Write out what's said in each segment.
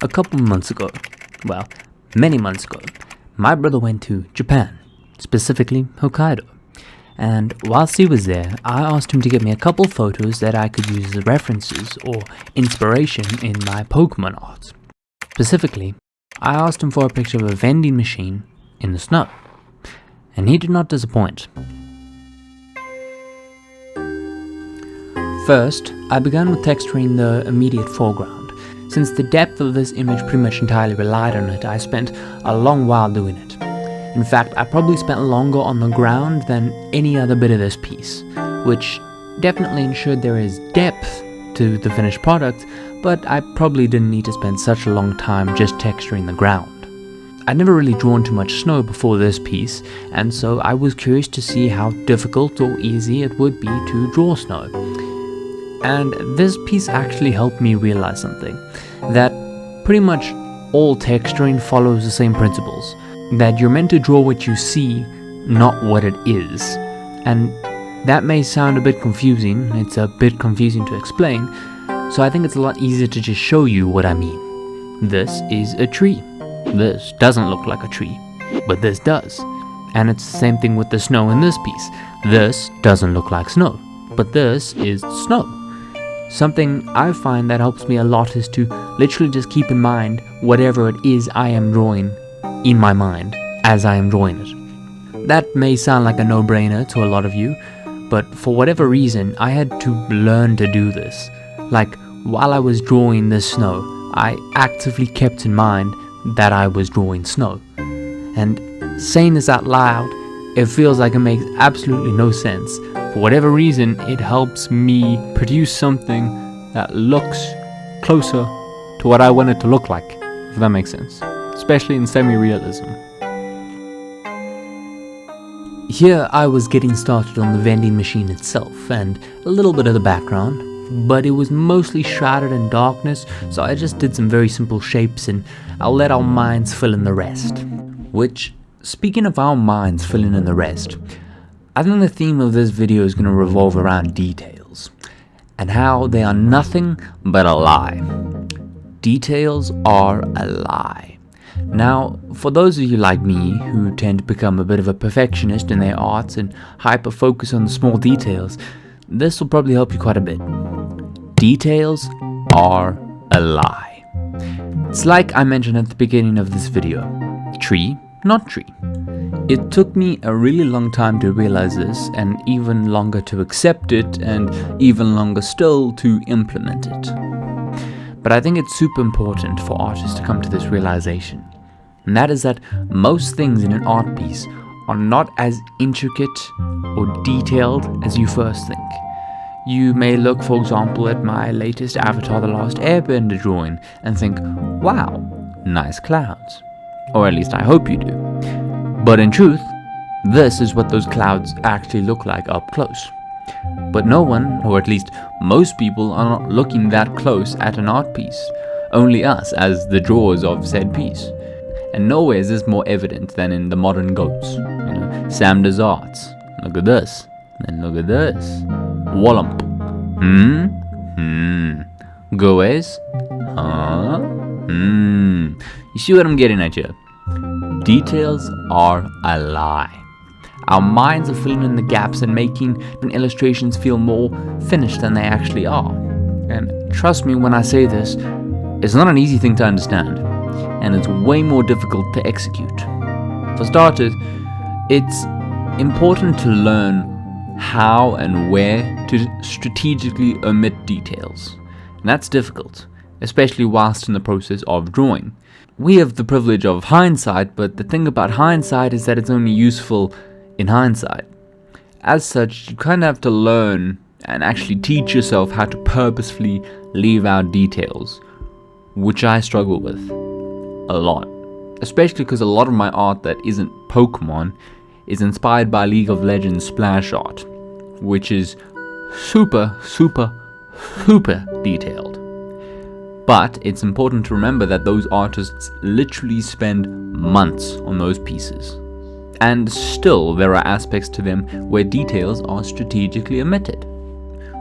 A couple months ago, well, many months ago, my brother went to Japan, specifically Hokkaido. And whilst he was there, I asked him to get me a couple photos that I could use as references or inspiration in my Pokémon art. Specifically, I asked him for a picture of a vending machine in the snow. And he did not disappoint. First, I began with texturing the immediate foreground. Since the depth of this image pretty much entirely relied on it, I spent a long while doing it. In fact, I probably spent longer on the ground than any other bit of this piece, which definitely ensured there is depth to the finished product, but I probably didn't need to spend such a long time just texturing the ground. I'd never really drawn too much snow before this piece, and so I was curious to see how difficult or easy it would be to draw snow. And this piece actually helped me realize something, that pretty much all texturing follows the same principles, that you're meant to draw what you see, not what it is. And that may sound a bit confusing, it's a bit confusing to explain, so I think it's a lot easier to just show you what I mean. This is a tree. This doesn't look like a tree, but this does. And it's the same thing with the snow in this piece. This doesn't look like snow, but this is snow. Something I find that helps me a lot is to literally just keep in mind whatever it is I am drawing in my mind as I am drawing it. That may sound like a no-brainer to a lot of you, but for whatever reason I had to learn to do this. Like, while I was drawing this snow, I actively kept in mind that I was drawing snow. And saying this out loud, it feels like it makes absolutely no sense. For whatever reason, it helps me produce something that looks closer to what I want it to look like, if that makes sense. Especially in semi-realism. Here I was getting started on the vending machine itself, and a little bit of the background, but it was mostly shrouded in darkness, so I just did some very simple shapes, and I'll let our minds fill in the rest. Which, speaking of our minds filling in the rest, I think the theme of this video is going to revolve around details, and how they are nothing but a lie. Details are a lie. Now, for those of you like me, who tend to become a bit of a perfectionist in their arts and hyper-focus on the small details, this will probably help you quite a bit. Details are a lie. It's like I mentioned at the beginning of this video. Tree, not tree. It took me a really long time to realize this, and even longer to accept it, and even longer still to implement it. But I think it's super important for artists to come to this realization, and that is that most things in an art piece are not as intricate or detailed as you first think. You may look, for example, at my latest Avatar: The Last Airbender drawing and think, wow, nice clouds. Or at least I hope you do. But in truth, this is what those clouds actually look like up close. But no one, or at least most people, are not looking that close at an art piece. Only us as the drawers of said piece. And nowhere is this more evident than in the modern goats. Sam does arts. Look at this. And look at this. Wallump. Goes. Huh? You see what I'm getting at here? Details are a lie. Our minds are filling in the gaps and making illustrations feel more finished than they actually are. And trust me when I say this, it's not an easy thing to understand, and it's way more difficult to execute. For starters, it's important to learn how and where to strategically omit details. And that's difficult, especially whilst in the process of drawing. We have the privilege of hindsight, but the thing about hindsight is that it's only useful in hindsight. As such, you kind of have to learn and actually teach yourself how to purposefully leave out details, which I struggle with a lot. Especially because a lot of my art that isn't Pokémon is inspired by League of Legends splash art, which is super detailed. But it's important to remember that those artists literally spend months on those pieces. And still there are aspects to them where details are strategically omitted.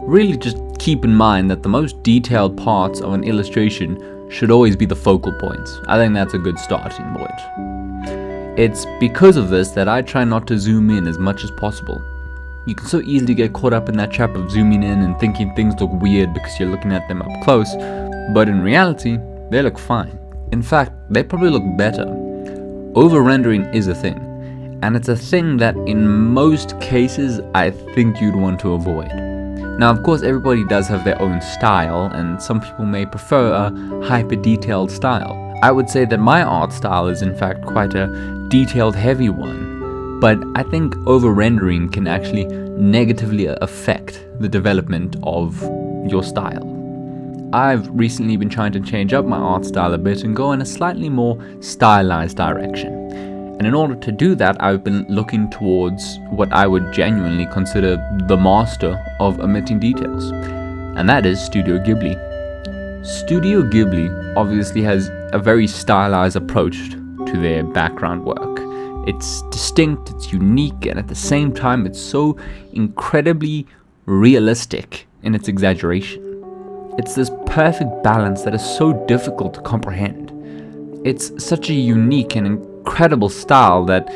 Really just keep in mind that the most detailed parts of an illustration should always be the focal point. I think that's a good starting point. It's because of this that I try not to zoom in as much as possible. You can so easily get caught up in that trap of zooming in and thinking things look weird because you're looking at them up close, but in reality, they look fine. In fact, they probably look better. Over-rendering is a thing, and it's a thing that in most cases I think you'd want to avoid. Now, of course, everybody does have their own style, and some people may prefer a hyper-detailed style. I would say that my art style is in fact quite a detailed-heavy one, but I think over-rendering can actually negatively affect the development of your style. I've recently been trying to change up my art style a bit and go in a slightly more stylized direction. And in order to do that, I've been looking towards what I would genuinely consider the master of omitting details, and that is Studio Ghibli. Studio Ghibli obviously has a very stylized approach to their background work. It's distinct, it's unique, and at the same time it's so incredibly realistic in its exaggeration. It's this perfect balance that is so difficult to comprehend. It's such a unique and incredible style that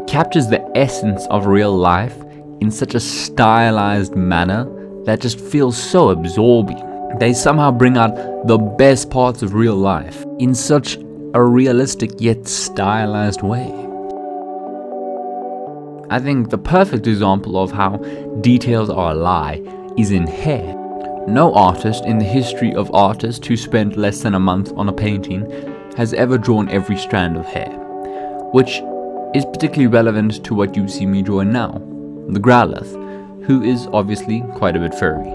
captures the essence of real life in such a stylized manner that just feels so absorbing. They somehow bring out the best parts of real life in such a realistic yet stylized way. I think the perfect example of how details are a lie is in hair. No artist in the history of artists who spent less than a month on a painting has ever drawn every strand of hair, which is particularly relevant to what you see me drawing now, the Growlithe, who is obviously quite a bit furry.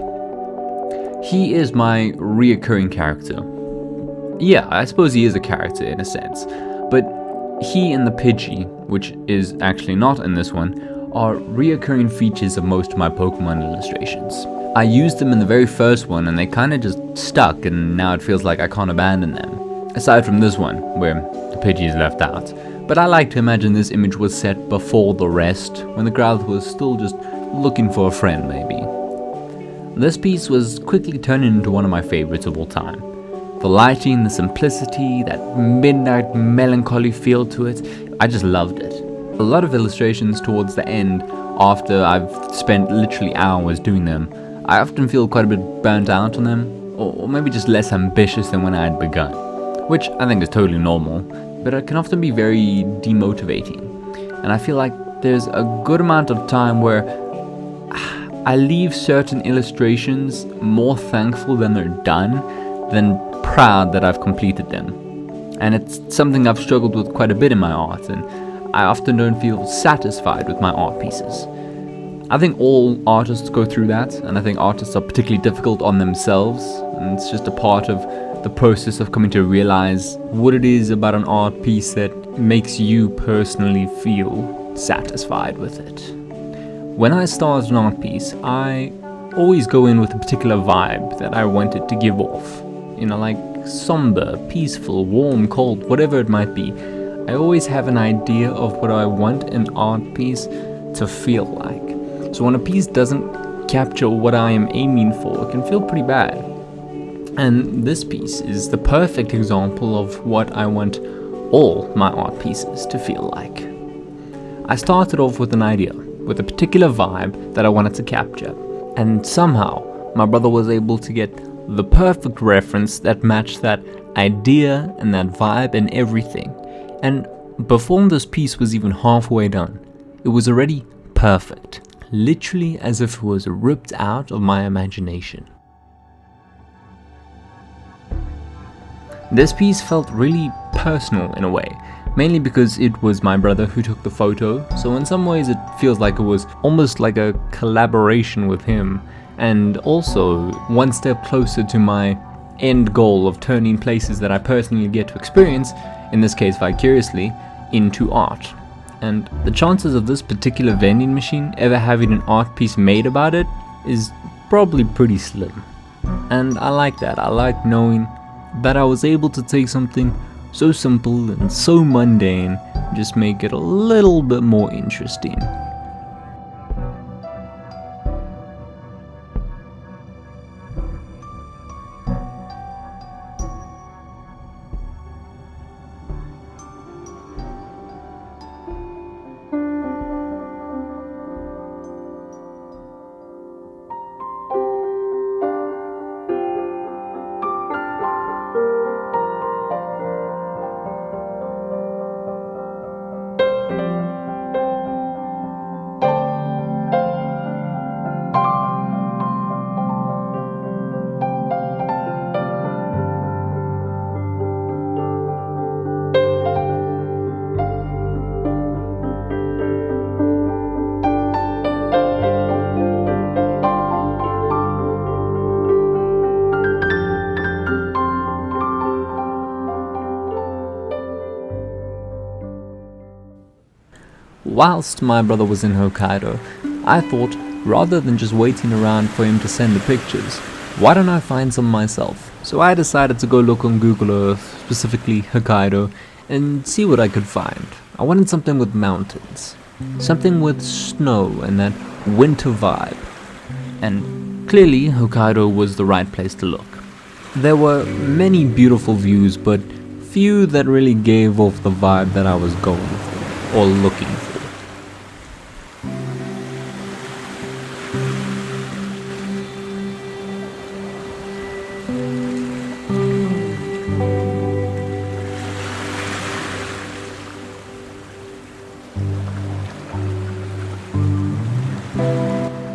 He is my reoccurring character. Yeah, I suppose he is a character in a sense, but he and the Pidgey, which is actually not in this one, are reoccurring features of most of my Pokemon illustrations. I used them in the very first one and they kinda just stuck, and now it feels like I can't abandon them. Aside from this one, where the Pidgey is left out. But I like to imagine this image was set before the rest, when the Growlithe was still just looking for a friend maybe. This piece was quickly turning into one of my favorites of all time. The lighting, the simplicity, that midnight melancholy feel to it, I just loved it. A lot of illustrations towards the end, after I've spent literally hours doing them, I often feel quite a bit burnt out on them, or maybe just less ambitious than when I had begun, which I think is totally normal, but it can often be very demotivating. And I feel like there's a good amount of time where I leave certain illustrations more thankful when they're done than proud that I've completed them. And it's something I've struggled with quite a bit in my art, and I often don't feel satisfied with my art pieces. I think all artists go through that, and I think artists are particularly difficult on themselves, and it's just a part of the process of coming to realize what it is about an art piece that makes you personally feel satisfied with it. When I start an art piece, I always go in with a particular vibe that I want it to give off. You know, like somber, peaceful, warm, cold, whatever it might be. I always have an idea of what I want an art piece to feel like. So when a piece doesn't capture what I am aiming for, it can feel pretty bad. And this piece is the perfect example of what I want all my art pieces to feel like. I started off with an idea, with a particular vibe that I wanted to capture, and somehow my brother was able to get the perfect reference that matched that idea and that vibe and everything. And before this piece was even halfway done, it was already perfect, literally as if it was ripped out of my imagination. This piece felt really personal in a way, mainly because it was my brother who took the photo, so in some ways it feels like it was almost like a collaboration with him, and also one step closer to my end goal of turning places that I personally get to experience, in this case vicariously, into art. And the chances of this particular vending machine ever having an art piece made about it is probably pretty slim. And I like that. I like knowing that I was able to take something so simple and so mundane and just make it a little bit more interesting. whilst my brother was in Hokkaido, I thought, rather than just waiting around for him to send the pictures, why don't I find some myself? So I decided to go look on Google Earth, specifically Hokkaido, and see what I could find. I wanted something with mountains, something with snow and that winter vibe. And clearly Hokkaido was the right place to look. There were many beautiful views, but few that really gave off the vibe that I was going for, or looking for.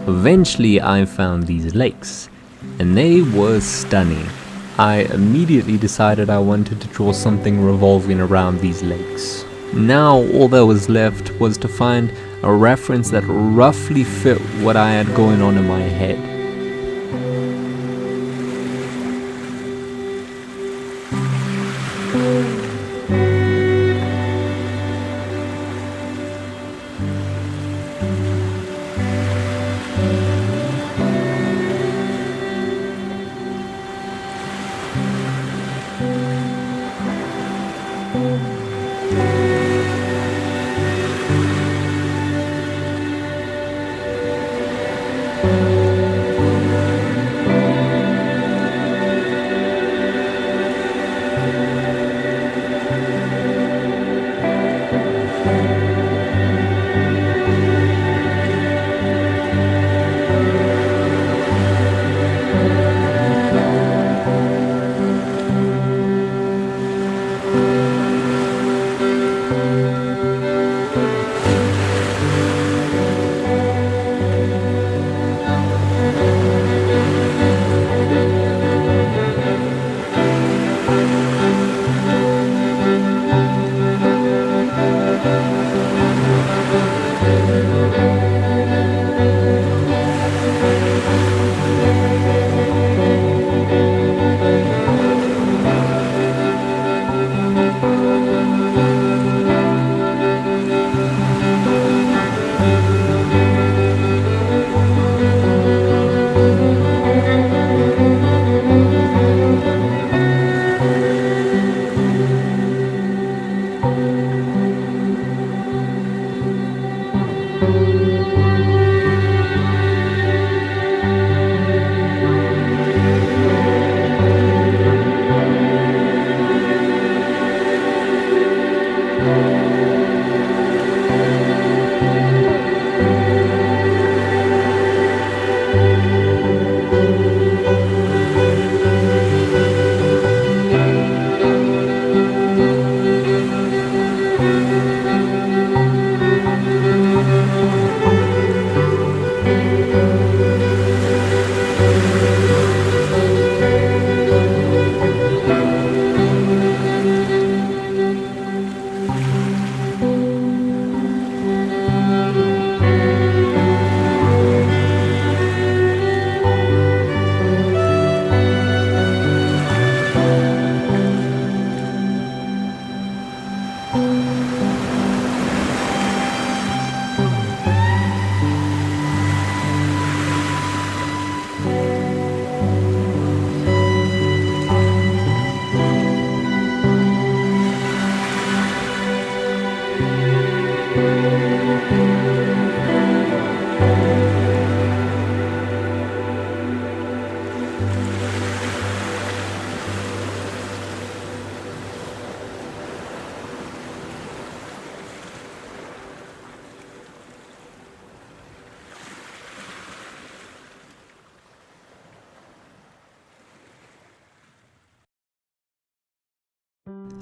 Eventually I found these lakes, and they were stunning. I immediately decided I wanted to draw something revolving around these lakes. Now all that was left was to find a reference that roughly fit what I had going on in my head.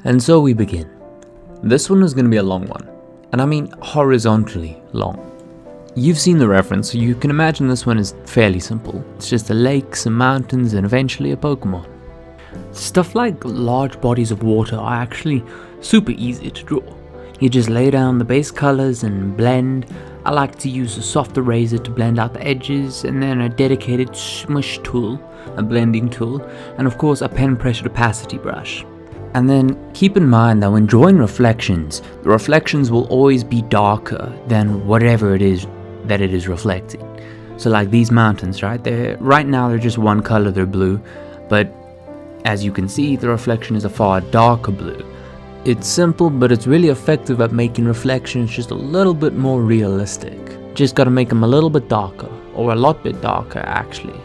And so we begin. This one is going to be a long one, and I mean horizontally long. You've seen the reference, so you can imagine this one is fairly simple. It's just the lakes and mountains and eventually a Pokémon. Stuff like large bodies of water are actually super easy to draw. You just lay down the base colors and blend. I like to use a soft eraser to blend out the edges, and then a dedicated smush tool, a blending tool, and of course a pen pressure opacity brush. And then keep in mind that when drawing reflections, the reflections will always be darker than whatever it is that it is reflecting. So like these mountains, right? Right now they're just one color, they're blue, but as you can see, the reflection is a far darker blue. It's simple, but it's really effective at making reflections just a little bit more realistic. Just gotta make them a little bit darker, or a lot bit darker actually.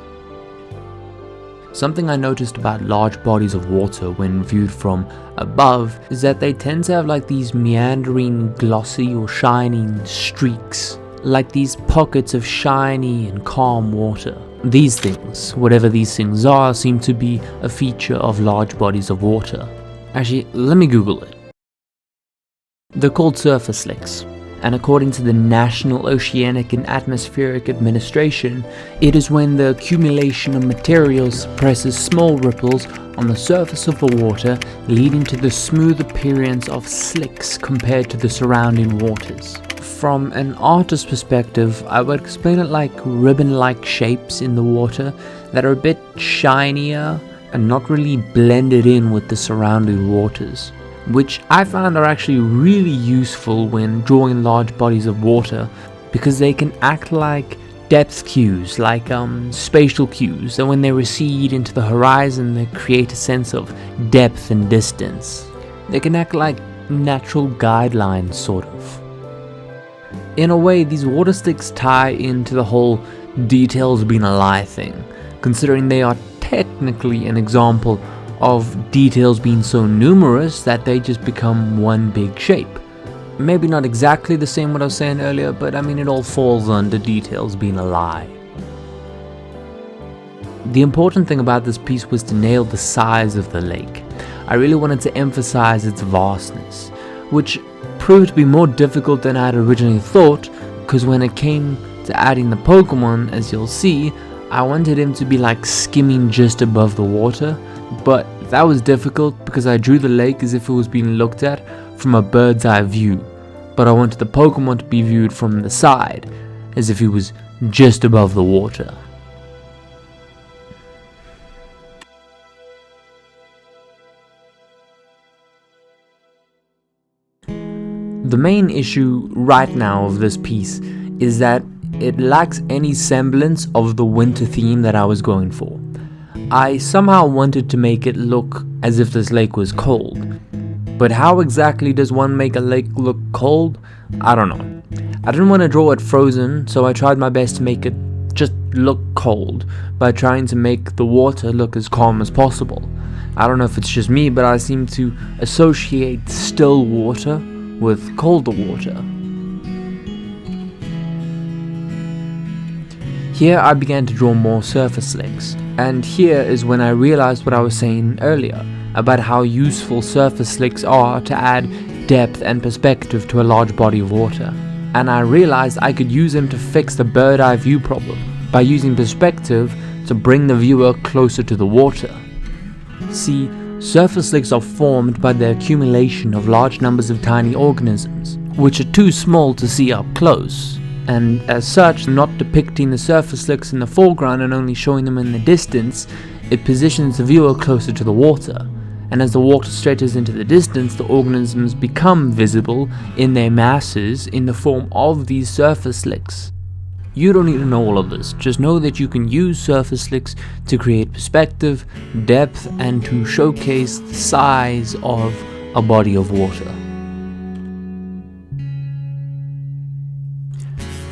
Something I noticed about large bodies of water when viewed from above is that they tend to have like these meandering, glossy or shining streaks, like these pockets of shiny and calm water. These things, whatever these things are, seem to be a feature of large bodies of water. Actually, let me Google it. They're called surface slicks, and according to the National Oceanic and Atmospheric Administration, it is when the accumulation of materials suppresses small ripples on the surface of the water, leading to the smooth appearance of slicks compared to the surrounding waters. From an artist's perspective, I would explain it like ribbon-like shapes in the water that are a bit shinier and not really blended in with the surrounding waters, which I found are actually really useful when drawing large bodies of water because they can act like depth cues, like spatial cues, and when they recede into the horizon they create a sense of depth and distance. They can act like natural guidelines, sort of. In a way, these water sticks tie into the whole details being a lie thing, considering they are technically an example of details being so numerous that they just become one big shape. Maybe not exactly the same what I was saying earlier, but I mean it all falls under details being a lie. The important thing about this piece was to nail the size of the lake. I really wanted to emphasize its vastness, which proved to be more difficult than I had originally thought, because when it came to adding the Pokémon, as you'll see, I wanted him to be like skimming just above the water, but that was difficult because I drew the lake as if it was being looked at from a bird's eye view, but I wanted the Pokémon to be viewed from the side, as if he was just above the water. The main issue right now of this piece is that it lacks any semblance of the winter theme that I was going for. I somehow wanted to make it look as if this lake was cold, but how exactly does one make a lake look cold? I don't know. I didn't want to draw it frozen, so I tried my best to make it just look cold by trying to make the water look as calm as possible. I don't know if it's just me, but I seem to associate still water with colder water. Here I began to draw more surface slicks, and here is when I realized what I was saying earlier about how useful surface slicks are to add depth and perspective to a large body of water. And I realized I could use them to fix the bird eye view problem by using perspective to bring the viewer closer to the water. See, surface slicks are formed by the accumulation of large numbers of tiny organisms, which are too small to see up close, and as such, not depicting the surface slicks in the foreground and only showing them in the distance, it positions the viewer closer to the water, and as the water stretches into the distance, the organisms become visible in their masses in the form of these surface slicks. You don't need to know all of this, just know that you can use surface slicks to create perspective, depth, and to showcase the size of a body of water.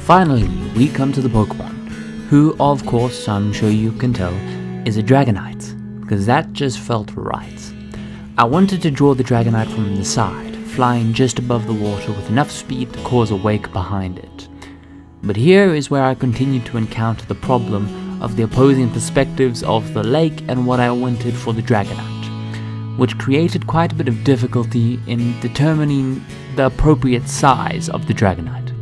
Finally, we come to the Pokémon, who of course, I'm sure you can tell, is a Dragonite, because that just felt right. I wanted to draw the Dragonite from the side, flying just above the water with enough speed to cause a wake behind it. But here is where I continued to encounter the problem of the opposing perspectives of the lake and what I wanted for the Dragonite, which created quite a bit of difficulty in determining the appropriate size of the Dragonite.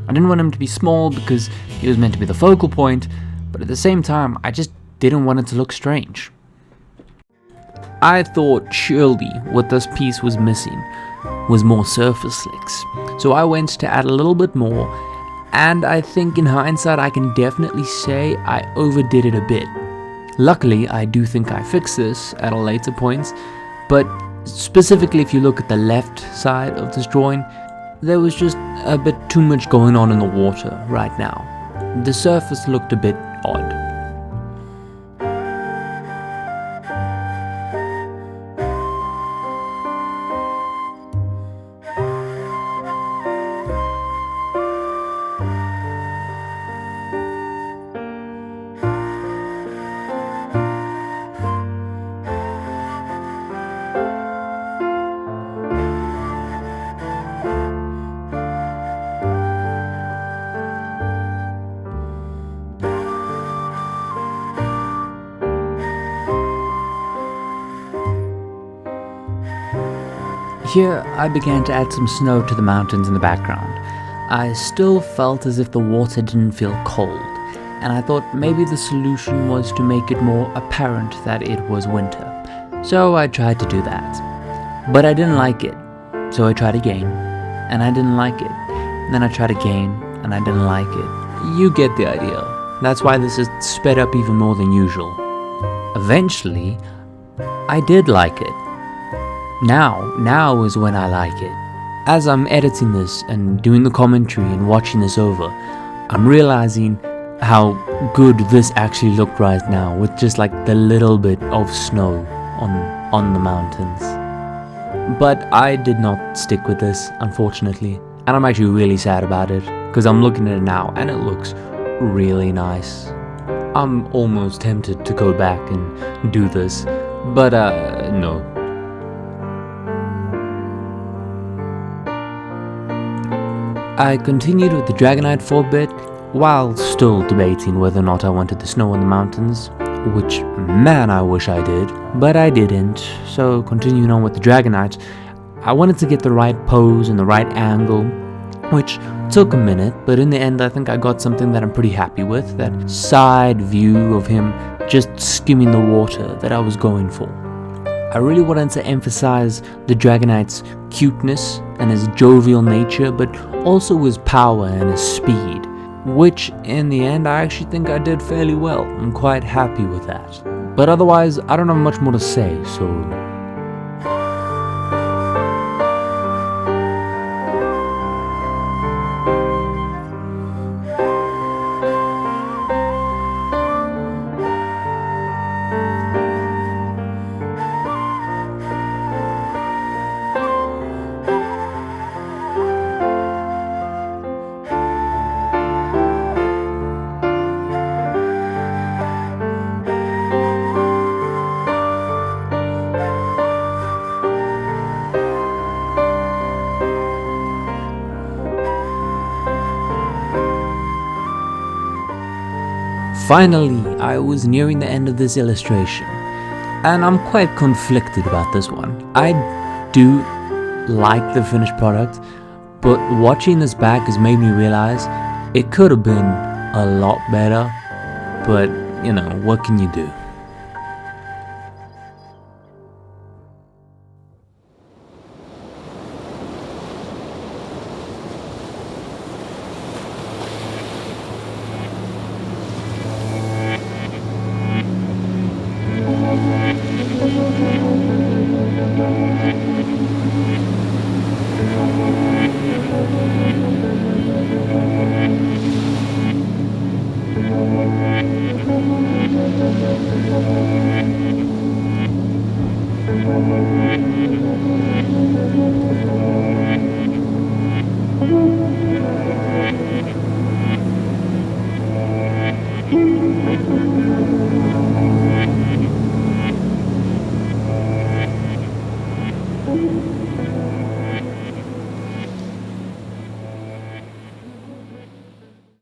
I didn't want him to be small because he was meant to be the focal point, but at the same time, I just didn't want it to look strange. I thought surely what this piece was missing was more surface slicks, so I went to add a little bit more, and I think in hindsight I can definitely say I overdid it a bit. Luckily, I do think I fixed this at a later point, but Specifically, if you look at the left side of this drawing, there was just a bit too much going on in the water right now. The surface looked a bit odd. Here, I began to add some snow to the mountains in the background. I still felt as if the water didn't feel cold, and I thought maybe the solution was to make it more apparent that it was winter. So I tried to do that. But I didn't like it, so I tried again, and I didn't like it. Then I tried again, and I didn't like it. You get the idea. That's why this is sped up even more than usual. Eventually, I did like it. Now is when I like it. As I'm editing this and doing the commentary and watching this over, I'm realizing how good this actually looked right now with just like the little bit of snow on the mountains. But I did not stick with this, unfortunately, and I'm actually really sad about it because I'm looking at it now and it looks really nice. I'm almost tempted to go back and do this, but no. I continued with the Dragonite for a bit, while still debating whether or not I wanted the snow on the mountains, which, man, I wish I did, but I didn't. So continuing on with the Dragonite, I wanted to get the right pose and the right angle, which took a minute, but in the end I think I got something that I'm pretty happy with, that side view of him just skimming the water that I was going for. I really wanted to emphasize the Dragonite's cuteness and his jovial nature, but also his power and his speed, which in the end I actually think I did fairly well. I'm quite happy with that. But otherwise, I don't have much more to say, so... Finally, I was nearing the end of this illustration, and I'm quite conflicted about this one. I do like the finished product, but watching this back has made me realize it could have been a lot better, but you know, what can you do?